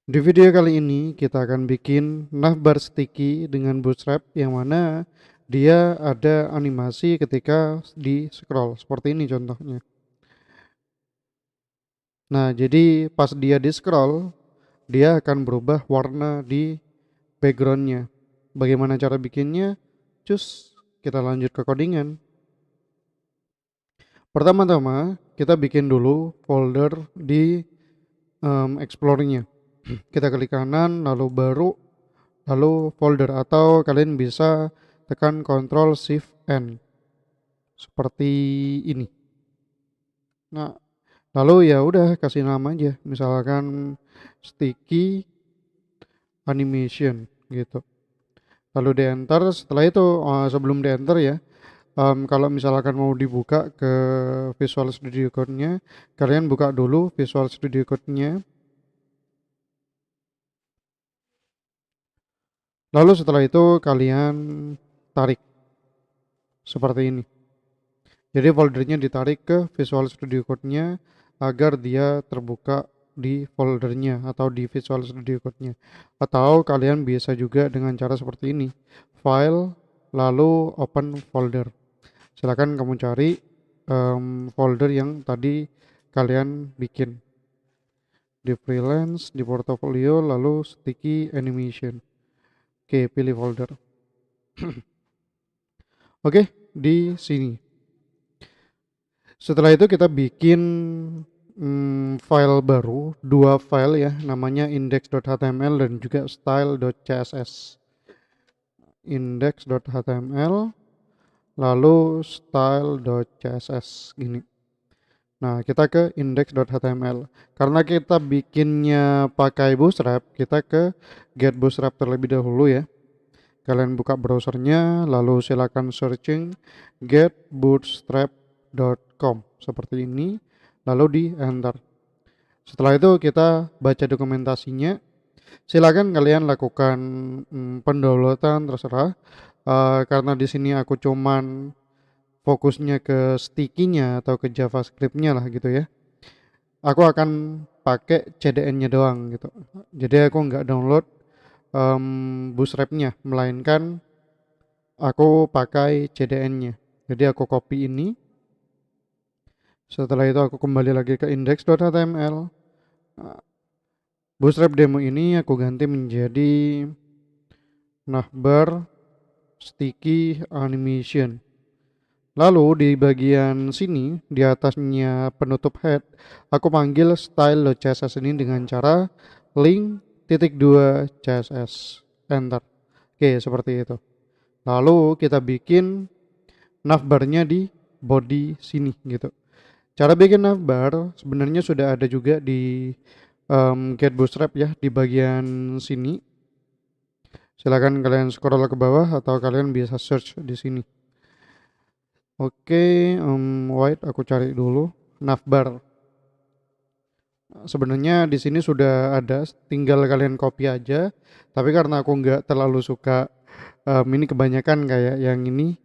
Di video kali ini kita akan bikin navbar sticky dengan Bootstrap yang mana dia ada animasi ketika di scroll seperti ini contohnya. Nah, jadi pas dia di scroll, dia akan berubah warna di backgroundnya. Bagaimana cara bikinnya? Cus, kita lanjut ke codingan. Pertama-tama kita bikin dulu folder di Explore-nya. Kita klik kanan lalu baru lalu folder, atau kalian bisa tekan Ctrl Shift N seperti ini. Nah, lalu ya udah kasih nama aja, misalkan sticky animation gitu. Lalu di enter. Setelah itu sebelum di enter ya, kalau misalkan mau dibuka ke Visual Studio Code-nya, kalian buka dulu Visual Studio Code-nya. Lalu setelah itu kalian tarik seperti ini. Jadi foldernya ditarik ke Visual Studio Code-nya agar dia terbuka di foldernya atau di Visual Studio Code-nya. Atau kalian bisa juga dengan cara seperti ini. File, lalu open folder. Silakan kamu cari folder yang tadi kalian bikin. Di freelance, di portfolio, lalu sticky animation. Oke, pilih folder. Oke, di sini. Setelah itu kita bikin file baru, dua file ya, namanya index.html dan juga style.css. Index.html lalu style.css gini. Nah, kita ke index.html. Karena kita bikinnya pakai Bootstrap, kita ke get Bootstrap terlebih dahulu ya. Kalian buka browsernya, lalu silakan searching getbootstrap.com seperti ini, lalu di enter. Setelah itu kita baca dokumentasinya. Silakan kalian lakukan pendownloadan terserah. Karena di sini aku cuman fokusnya ke sticky-nya atau ke JavaScript-nya lah gitu ya. Aku akan pakai CDN-nya doang gitu. Jadi aku nggak download Bootstrap-nya, melainkan aku pakai CDN-nya. Jadi aku copy ini. Setelah itu aku kembali lagi ke index.html. Nah, Bootstrap demo ini aku ganti menjadi navbar sticky animation. Lalu di bagian sini di atasnya penutup head, aku panggil style.css ini dengan cara link titik dua css, enter. Oke, seperti itu. Lalu kita bikin navbarnya di body sini gitu. Cara bikin navbar sebenarnya sudah ada juga di Get Bootstrap ya, di bagian sini. Silakan kalian scroll ke bawah atau kalian bisa search di sini. Oke, wait aku cari dulu navbar. Sebenarnya di sini sudah ada, tinggal kalian copy aja. Tapi karena aku nggak terlalu suka ini kebanyakan kayak yang ini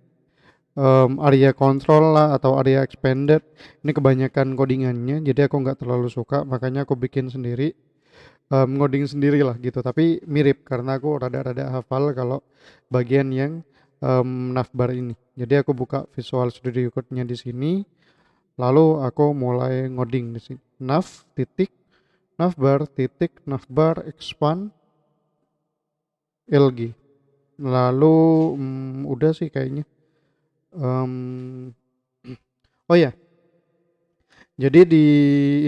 area control lah atau area expanded. Ini kebanyakan codingannya, jadi aku nggak terlalu suka, makanya aku bikin sendiri, ngoding sendiri lah gitu. Tapi mirip karena aku rada-rada hafal kalau bagian yang navbar ini. Jadi aku buka Visual Studio Code-nya di sini, lalu aku mulai ngoding di sini. Navbar expand lg. Lalu udah sih kayaknya. Em, oh ya, jadi di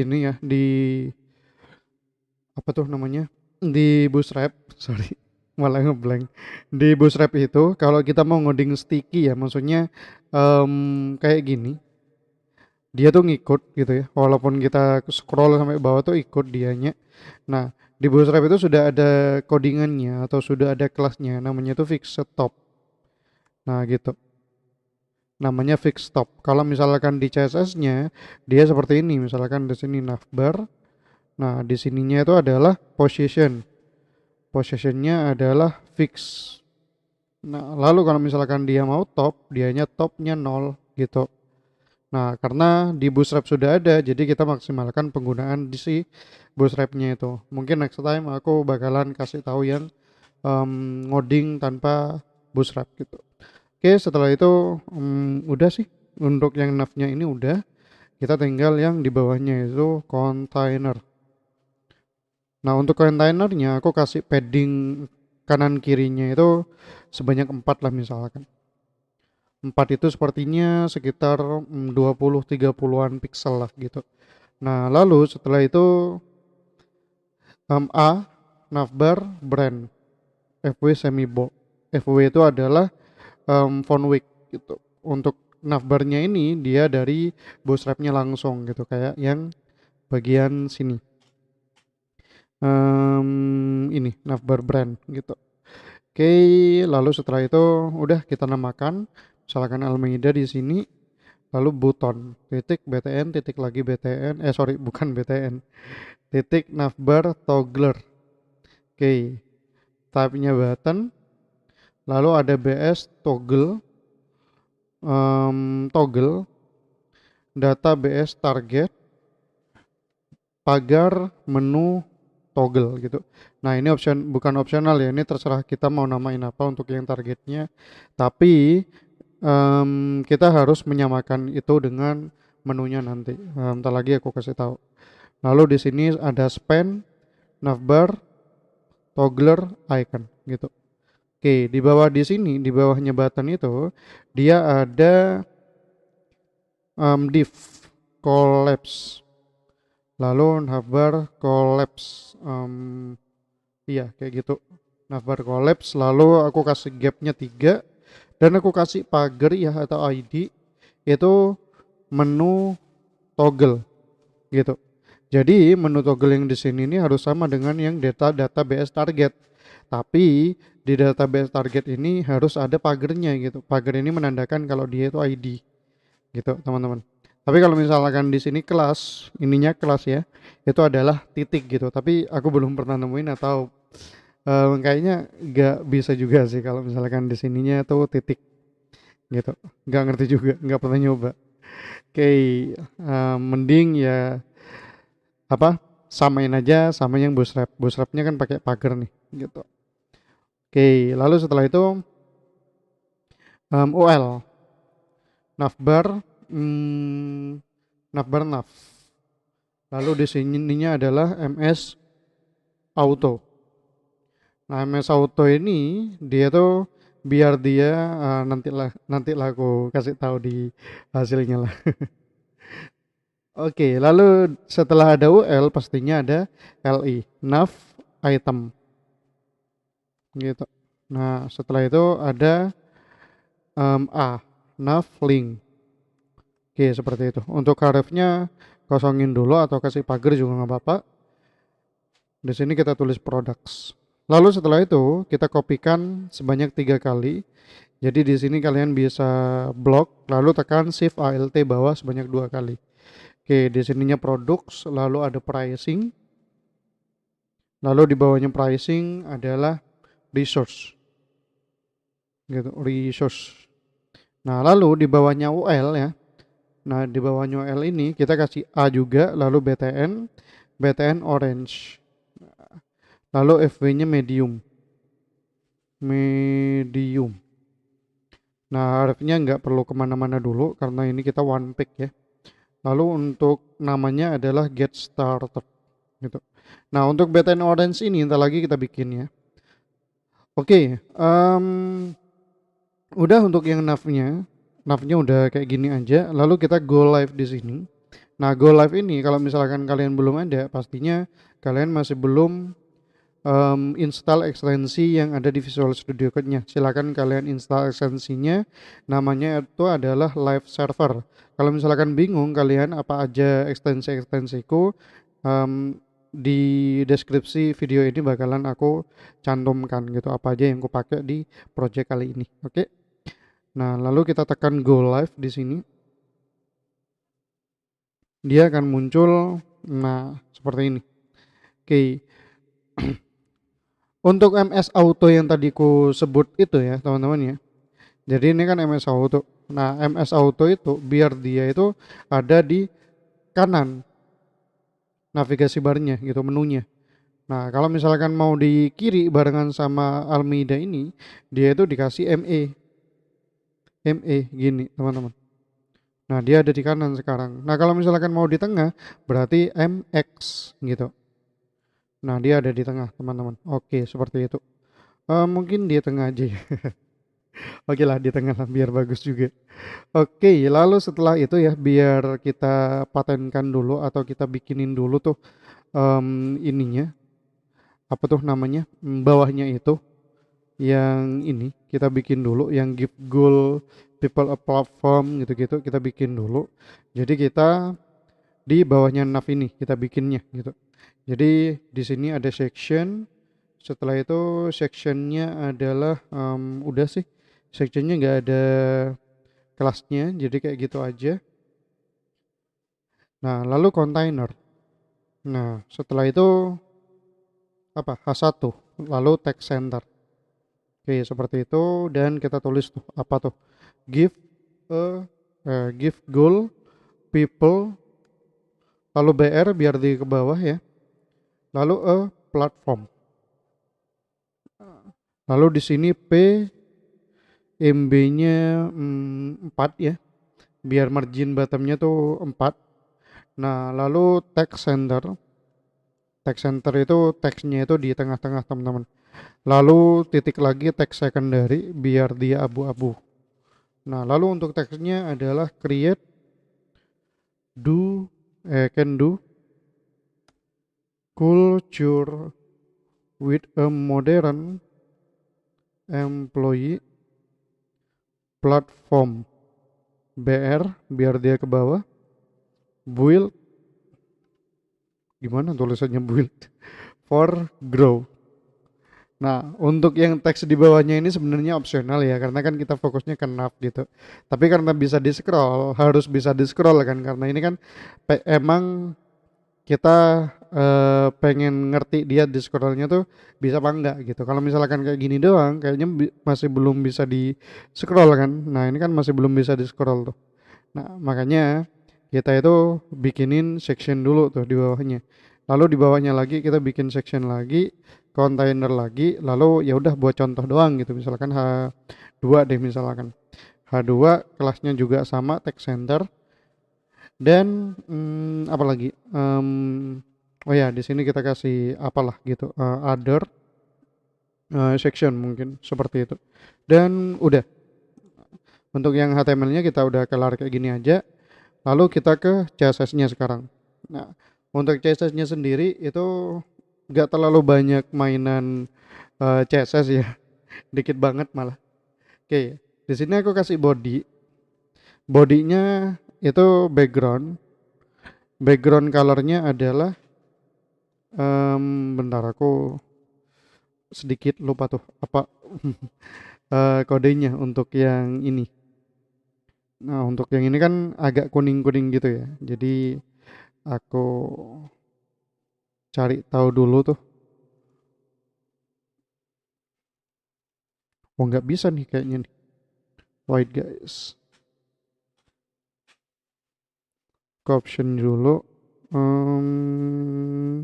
ini ya, di apa tuh namanya? Di Bootstrap, sorry, malah ngeblank. Di Bootstrap itu kalau kita mau ngoding sticky ya, maksudnya kayak gini, dia tuh ngikut gitu ya. Walaupun kita scroll sampai bawah tuh ikut dianya. Nah, di Bootstrap itu sudah ada codingannya atau sudah ada kelasnya, namanya tuh fix stop. Nah, gitu. Namanya fix stop. Kalau misalkan di CSS-nya dia seperti ini, misalkan di sini navbar. Nah, di sininya itu adalah position. Positionnya adalah fix. Nah, lalu kalau misalkan dia mau top, dianya topnya 0 gitu. Nah, karena di Bootstrap sudah ada, jadi kita maksimalkan penggunaan di si Bootstrap-nya itu. Mungkin next time aku bakalan kasih tahu yang ngoding tanpa Bootstrap gitu. Oke, setelah itu udah sih untuk yang nav-nya ini udah. Kita tinggal yang di bawahnya itu container. Nah, untuk kontainernya aku kasih padding kanan kirinya itu sebanyak 4 lah misalkan. 4 itu sepertinya sekitar 20-30-an pixel lah gitu. Nah, lalu setelah itu A navbar brand FW semi bold. FW itu adalah font weight gitu. Untuk navbarnya ini dia dari bootstrapnya langsung gitu kayak yang bagian sini. Ini navbar brand gitu. Oke, lalu setelah itu udah kita namakan misalkan Almeida di sini, lalu button titik btn titik lagi btn sorry bukan btn titik navbar toggler. Oke, type-nya button, lalu ada bs toggle, toggle data bs target pagar menu toggle gitu. Nah, ini bukan opsional ya, ini terserah kita mau namain apa untuk yang targetnya. Tapi kita harus menyamakan itu dengan menunya nanti. Ntar lagi aku kasih tahu. Lalu di sini ada span, navbar, toggler, icon gitu. Oke, di bawah di sini, di bawahnya button itu dia ada div collapse. Lalu navbar collapse. Iya, kayak gitu. Navbar collapse, lalu aku kasih gapnya 3 dan aku kasih pagar ya atau ID itu menu toggle gitu. Jadi menu toggle yang di sini ini harus sama dengan yang database target. Tapi di database target ini harus ada pagernya gitu. Pagar ini menandakan kalau dia itu ID gitu, teman-teman. Tapi kalau misalkan di sini kelas, ininya kelas ya, itu adalah titik gitu. Tapi aku belum pernah nemuin atau kayaknya nggak bisa juga sih kalau misalkan di sininya tuh titik gitu. Nggak ngerti juga, nggak pernah nyoba. Oke, mending ya apa samain aja sama yang bootstrap. Bootstrapnya kan pakai pagar nih gitu. Oke, lalu setelah itu UL navbar navbar nav. Lalu di sininya adalah ms auto. Nah, ms auto ini dia tuh biar dia nantilah aku kasih tahu di hasilnya lah. Oke, lalu setelah ada UL pastinya ada LI, nav item gitu. Nah, setelah itu ada nav link. Oke, seperti itu. Untuk hrefnya kosongin dulu atau kasih pagar juga nggak apa-apa. Di sini kita tulis products. Lalu setelah itu kita kopikan sebanyak 3 kali. Jadi di sini kalian bisa blok, lalu tekan shift alt bawah sebanyak 2 kali. Oke, di sininya products, lalu ada pricing. Lalu di bawahnya pricing adalah resource. Gitu, resource. Nah, lalu di bawahnya UL ya. Nah, di bawahnya UL ini kita kasih A juga, lalu BTN orange. Lalu FW-nya medium. Medium. Nah, harfnya nggak perlu kemana-mana dulu karena ini kita one pick ya. Lalu untuk namanya adalah get started gitu. Nah, untuk BTN orange ini ntar lagi kita bikin ya. Oke, udah untuk yang navnya udah kayak gini aja. Lalu kita go live di sini. Nah, go live ini kalau misalkan kalian belum ada, pastinya kalian masih belum install ekstensi yang ada di Visual Studio Code-nya. Silakan kalian install ekstensinya. Namanya itu adalah Live Server. Kalau misalkan bingung kalian apa aja ekstensiku, di deskripsi video ini bakalan aku cantumkan gitu apa aja yang aku pakai di project kali ini. Oke. Nah, lalu kita tekan Go Live di sini. Dia akan muncul nah seperti ini. Oke. Untuk MS Auto yang tadi ku sebut itu ya teman-teman ya. Jadi ini kan MS Auto. Nah, MS Auto itu biar dia itu ada di kanan navigasi barnya gitu, menunya. Nah, kalau misalkan mau di kiri barengan sama Almeida ini, dia itu dikasih ME gini, teman-teman. Nah, dia ada di kanan sekarang. Nah, kalau misalkan mau di tengah, berarti MX gitu. Nah, dia ada di tengah, teman-teman. Oke, seperti itu. Mungkin di tengah aja ya. Oke lah, di tengah lah, biar bagus juga. Oke, lalu setelah itu ya, biar kita patenkan dulu atau kita bikinin dulu tuh ininya, apa tuh namanya, bawahnya itu yang ini kita bikin dulu, yang give goal people a platform gitu-gitu kita bikin dulu. Jadi kita di bawahnya nav ini kita bikinnya gitu. Jadi di sini ada section. Setelah itu sectionnya adalah udah sih, sectionnya nggak ada kelasnya, jadi kayak gitu aja. Nah, lalu container. Nah, setelah itu apa? H1, lalu text center. Oke, seperti itu dan kita tulis tuh apa tuh? Give a give goal people, lalu BR biar di ke bawah ya. Lalu a platform. Lalu di sini P MB-nya 4 ya. Biar margin bottomnya tuh 4. Nah, lalu text center. Text center itu teksnya itu di tengah-tengah, teman-teman. Lalu titik lagi text secondary biar dia abu-abu. Nah, lalu untuk teksnya adalah create can do culture with a modern employee platform BR biar dia ke bawah. Build, gimana tulisannya build for grow. Nah, untuk yang teks di bawahnya ini sebenarnya opsional ya, karena kan kita fokusnya ke nav gitu. Tapi karena bisa di scroll, harus bisa di scroll kan, karena ini kan emang kita pengen ngerti dia di scrollnya tuh bisa apa enggak gitu. Kalau misalkan kayak gini doang, kayaknya masih belum bisa di scroll kan. Nah, ini kan masih belum bisa di scroll tuh. Nah, makanya kita itu bikinin section dulu tuh di bawahnya. Lalu di bawahnya lagi kita bikin section lagi, container lagi, lalu ya udah buat contoh doang gitu. Misalkan H2 deh misalkan. H2 kelasnya juga sama text center dan apa lagi? Oh ya, di sini kita kasih apalah gitu, other section mungkin seperti itu. Dan udah. Untuk yang HTML-nya kita udah kelar kayak gini aja. Lalu kita ke CSS-nya sekarang. Nah, untuk CSS-nya sendiri itu nggak terlalu banyak mainan CSS ya, dikit banget malah. Oke, di sini aku kasih body. Bodinya itu background. Background colornya adalah bentar aku sedikit lupa tuh apa kodenya untuk yang ini. Nah, untuk yang ini kan agak kuning-kuning gitu ya. Jadi aku cari tahu dulu tuh. Oh, nggak bisa nih kayaknya nih. White guys. Ke option dulu. Hmm,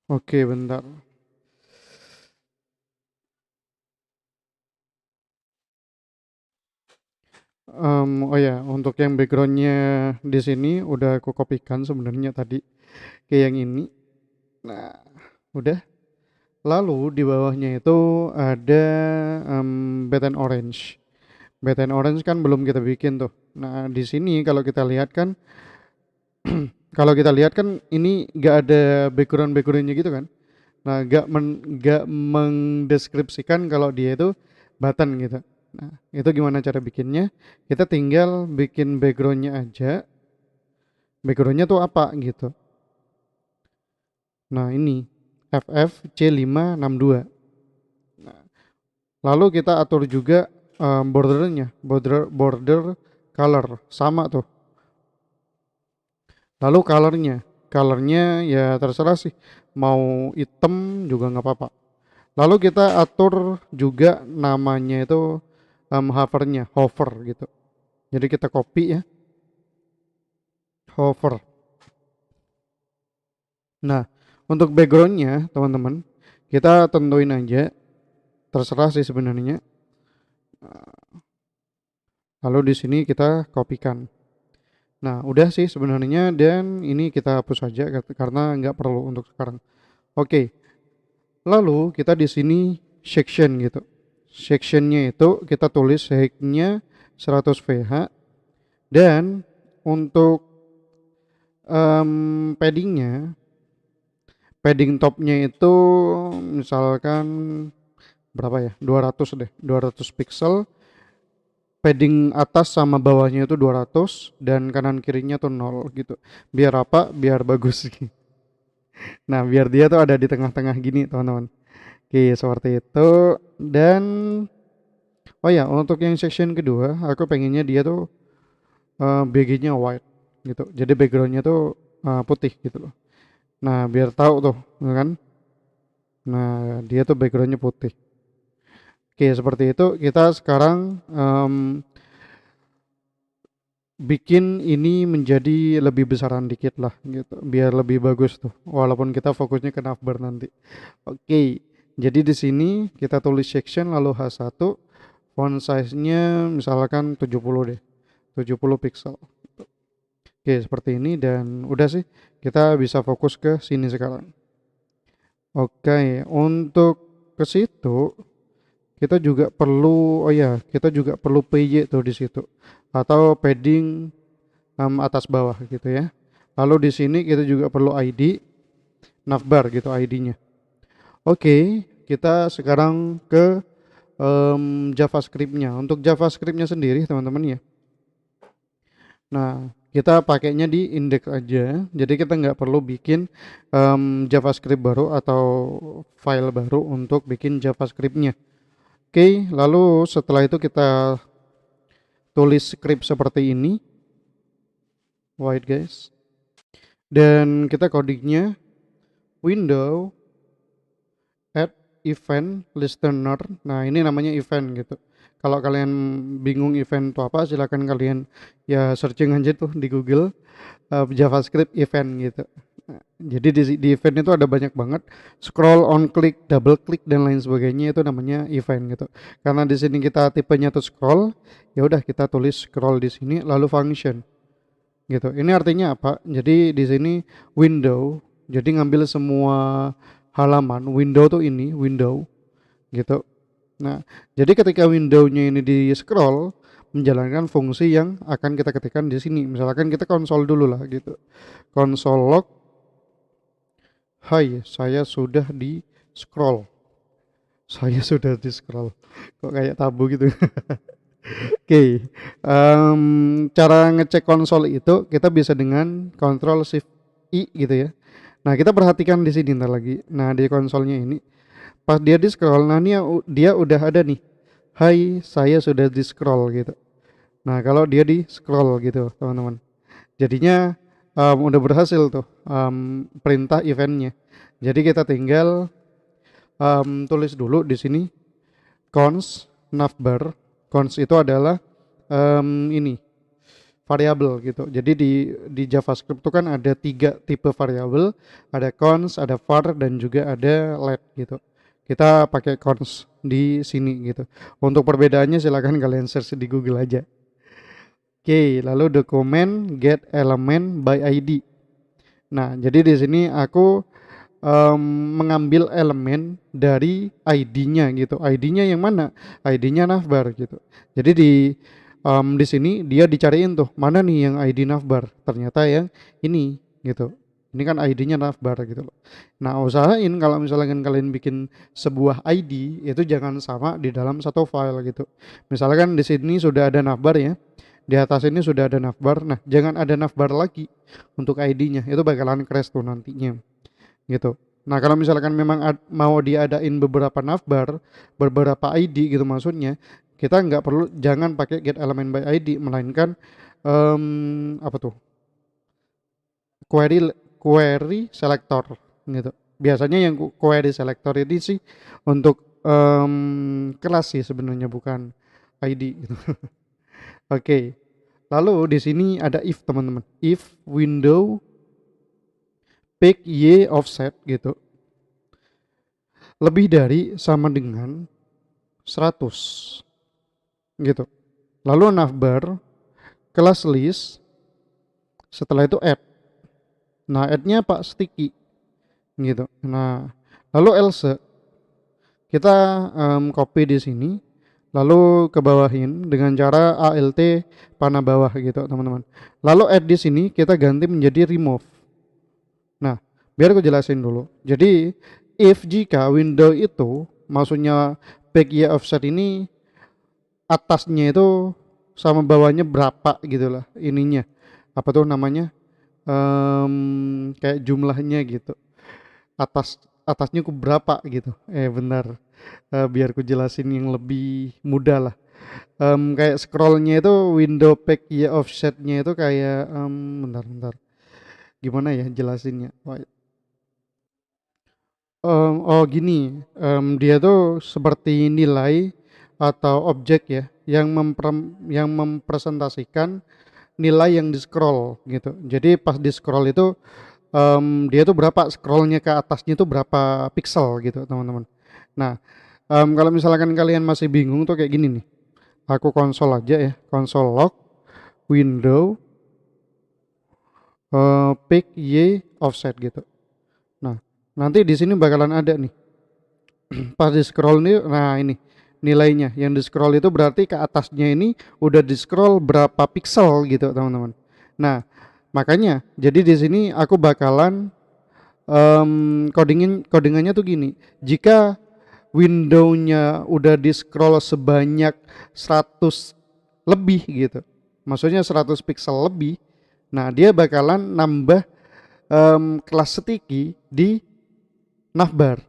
oke, bentar. Oh ya, untuk yang backgroundnya di sini udah aku kopikan sebenarnya tadi ke yang ini. Nah, udah. Lalu di bawahnya itu ada Bed and Orange. Bed and Orange kan belum kita bikin tuh. Nah, di sini kalau kita lihat kan ini nggak ada backgroundnya gitu kan. Nah, nggak mendeskripsikan kalau dia itu button gitu. Nah, itu gimana cara bikinnya? Kita tinggal bikin backgroundnya aja. Backgroundnya tuh apa gitu. Nah, ini FFC562. Nah, lalu kita atur juga bordernya, border color sama tuh. Lalu colornya ya terserah sih. Mau hitam juga nggak apa-apa. Lalu kita atur juga namanya itu hover gitu. Jadi kita copy ya, hover. Nah, untuk backgroundnya teman-teman, kita tentuin aja, terserah sih sebenarnya. Lalu di sini kita kopikan. Nah, udah sih sebenarnya, dan ini kita hapus saja karena nggak perlu untuk sekarang. Oke, lalu kita di sini section gitu. Sectionnya itu kita tulis height-nya 100 VH, dan untuk paddingnya, padding topnya itu misalkan berapa ya, 200 deh, 200 pixel. Padding atas sama bawahnya itu 200, dan kanan kirinya tuh 0 gitu. Biar apa? Biar bagus. Nah, biar dia tuh ada di tengah-tengah gini, teman-teman. Oke, seperti itu. Dan oh ya, untuk yang section kedua, aku pengennya dia tuh BG-nya white gitu. Jadi backgroundnya tuh putih gitu loh. Nah, biar tahu tuh, ya kan? Nah, dia tuh backgroundnya putih. Oke, seperti itu. Kita sekarang bikin ini menjadi lebih besaran dikit lah gitu, biar lebih bagus tuh. Walaupun kita fokusnya ke navbar nanti. Oke, jadi di sini kita tulis section lalu H1, font size-nya misalkan 70 deh, 70 pixel. Oke, seperti ini, dan udah sih, kita bisa fokus ke sini sekarang. Oke, untuk ke situ kita juga perlu, oh ya, kita juga perlu PY tuh di situ, atau padding atas bawah gitu ya. Lalu di sini kita juga perlu ID navbar gitu, ID-nya. Oke, kita sekarang ke JavaScript-nya. Untuk JavaScript-nya sendiri teman-teman ya. Nah, kita pakainya di index aja. Jadi kita nggak perlu bikin JavaScript baru atau file baru untuk bikin JavaScript-nya. Oke, lalu setelah itu kita tulis script seperti ini. White guys. Dan kita codingnya window add event listener. Nah, ini namanya event gitu. Kalau kalian bingung event itu apa, silakan kalian ya searching aja tuh di Google JavaScript event gitu. Nah, jadi di event itu ada banyak banget, scroll, on click, double click, dan lain sebagainya, itu namanya event gitu. Karena di sini kita tipenya tuh scroll, ya udah kita tulis scroll di sini lalu function gitu. Ini artinya apa? Jadi di sini window, jadi ngambil semua halaman. Window tuh ini window gitu. Nah, jadi ketika windownya ini di scroll, menjalankan fungsi yang akan kita ketikkan di sini. Misalkan kita konsol dulu lah gitu. Console log, hai, saya sudah di scroll. Saya sudah di scroll. Kok kayak tabu gitu. Oke, cara ngecek konsol itu kita bisa dengan Ctrl Shift I gitu ya. Nah, kita perhatikan di sini ntar lagi. Nah, di konsolnya ini, pas dia di scroll, nah ini dia udah ada nih. Hai, saya sudah di scroll gitu. Nah, kalau dia di scroll gitu, teman-teman. Jadinya udah berhasil tuh perintah eventnya. Jadi kita tinggal tulis dulu di sini cons navbar. Cons itu adalah ini variabel gitu. Jadi di JavaScript itu kan ada 3 tipe variabel, ada cons, ada var, dan juga ada let gitu. Kita pakai cons di sini gitu. Untuk perbedaannya silakan kalian search di Google aja. Oke, lalu dokumen get element by ID. Nah, jadi di sini aku mengambil elemen dari ID-nya gitu. ID-nya yang mana? ID-nya navbar gitu. Jadi di sini dia dicariin tuh mana nih yang ID navbar. Ternyata yang ini gitu. Ini kan ID-nya navbar gitu loh. Nah, usahain kalau misalkan kalian bikin sebuah ID itu jangan sama di dalam satu file gitu. Misalkan di sini sudah ada navbar ya. Di atas ini sudah ada navbar. Nah, jangan ada navbar lagi untuk ID-nya. Itu bakalan crash tuh nantinya gitu. Nah, kalau misalkan memang mau diadain beberapa navbar, beberapa ID gitu maksudnya, kita nggak perlu, jangan pakai get element by ID, melainkan apa tuh, query query selector gitu. Biasanya yang query selector ini sih untuk kelas sih sebenarnya, bukan ID gitu. Oke. Lalu di sini ada if teman-teman. If window pick y offset gitu lebih dari sama dengan 100 gitu. Lalu navbar kelas list, setelah itu add. Nah, add-nya apa? Sticky gitu. Nah, lalu else kita copy di sini, lalu ke bawahin dengan cara alt panah bawah gitu teman-teman. Lalu add di sini kita ganti menjadi remove. Nah, biar aku jelasin dulu. Jadi if jika window itu maksudnya back y offset ini atasnya itu sama bawahnya berapa gitulah ininya. Apa tuh namanya? Kayak jumlahnya gitu. Atasnya ku berapa gitu. Benar. Biar ku jelasin yang lebih mudah lah. Kayak scrollnya itu window pack ya offsetnya itu kayak bentar gimana ya jelasinnya. Oh gini, dia tuh seperti nilai atau objek ya yang mempresentasikan nilai yang di scroll gitu. Jadi pas di scroll itu dia tuh berapa scrollnya ke atasnya itu berapa pixel gitu teman-teman. Nah, kalau misalkan kalian masih bingung tuh kayak gini nih, aku konsol aja ya, konsol log window pick y offset gitu. Nah, nanti di sini bakalan ada nih pas di scroll nih, nah ini nilainya yang di scroll itu berarti ke atasnya ini udah di scroll berapa pixel gitu teman-teman. Nah, makanya jadi di sini aku bakalan codingannya tuh gini, jika windownya udah di scroll sebanyak 100 lebih gitu, maksudnya 100 pixel lebih, nah dia bakalan nambah kelas sticky di navbar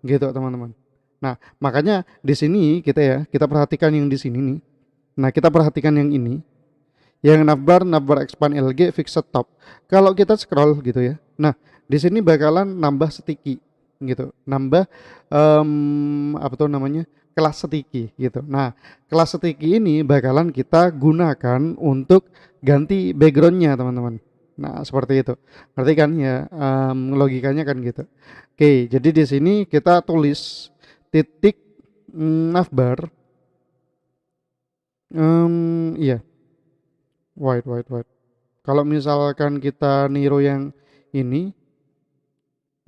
gitu teman-teman. Nah, makanya di sini kita perhatikan yang di sini nih. Nah, kita perhatikan yang ini, yang navbar expand LG fixed top. Kalau kita scroll gitu ya. Nah, di sini bakalan nambah sticky gitu. Nambah apa tuh namanya? Kelas sticky gitu. Nah, kelas sticky ini bakalan kita gunakan untuk ganti backgroundnya teman-teman. Nah, seperti itu. Berarti kan ya logikanya kan gitu. Oke, jadi di sini kita tulis titik navbar iya, white. Kalau misalkan kita niru yang ini,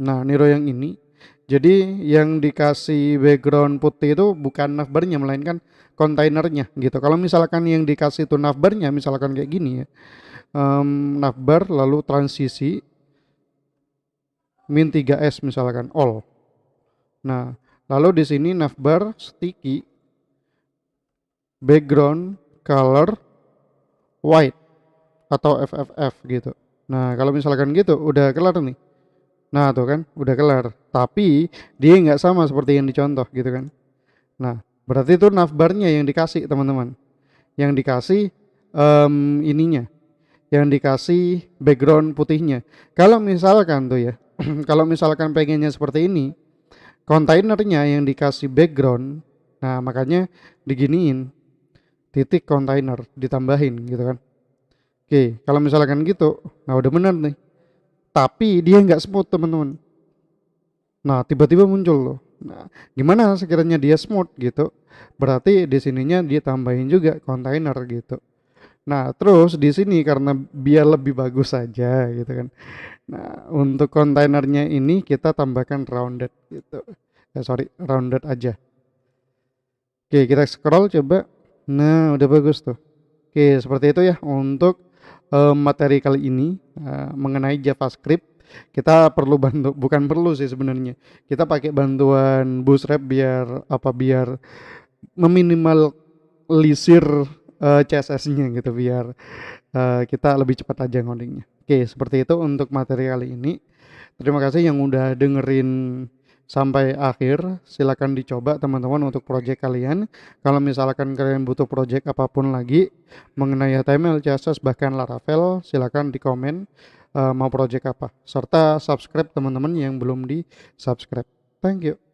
nah niru yang ini, jadi yang dikasih background putih itu bukan navbarnya melainkan kontainernya gitu. Kalau misalkan yang dikasih itu navbarnya, misalkan kayak gini ya, navbar lalu transisi min 3s misalkan all. Nah, lalu di sini navbar sticky background color white atau FFF gitu. Nah, kalau misalkan gitu udah kelar nih. Nah, tuh kan udah kelar. Tapi dia nggak sama seperti yang dicontoh gitu kan. Nah, berarti itu navbarnya yang dikasih teman-teman. Yang dikasih ininya, yang dikasih background putihnya. Kalau misalkan tuh ya, kalau misalkan pengennya seperti ini, kontainernya yang dikasih background, nah makanya diginiin titik kontainer ditambahin gitu kan. Oke, kalau misalkan gitu, nah udah bener nih. Tapi dia nggak smooth teman-teman. Nah tiba-tiba muncul loh. Nah gimana sekiranya dia smooth gitu? Berarti di sininya dia tambahin juga kontainer gitu. Nah terus di sini karena biar lebih bagus saja gitu kan. Nah untuk kontainernya ini kita tambahkan rounded gitu. Sorry, rounded aja. Oke kita scroll coba. Nah udah bagus tuh. Oke seperti itu ya untuk materi kali ini mengenai JavaScript. Kita perlu bantu, bukan perlu sih sebenarnya, kita pakai bantuan Bootstrap biar meminimalisir CSS-nya gitu, biar kita lebih cepat aja ngodingnya. Oke seperti itu untuk materi kali ini. Terima kasih yang udah dengerin sampai akhir. Silakan dicoba teman-teman untuk project kalian. Kalau misalkan kalian butuh project apapun lagi mengenai HTML, CSS bahkan Laravel, silakan di komen. mau project apa, serta subscribe teman-teman yang belum di-subscribe. Thank you.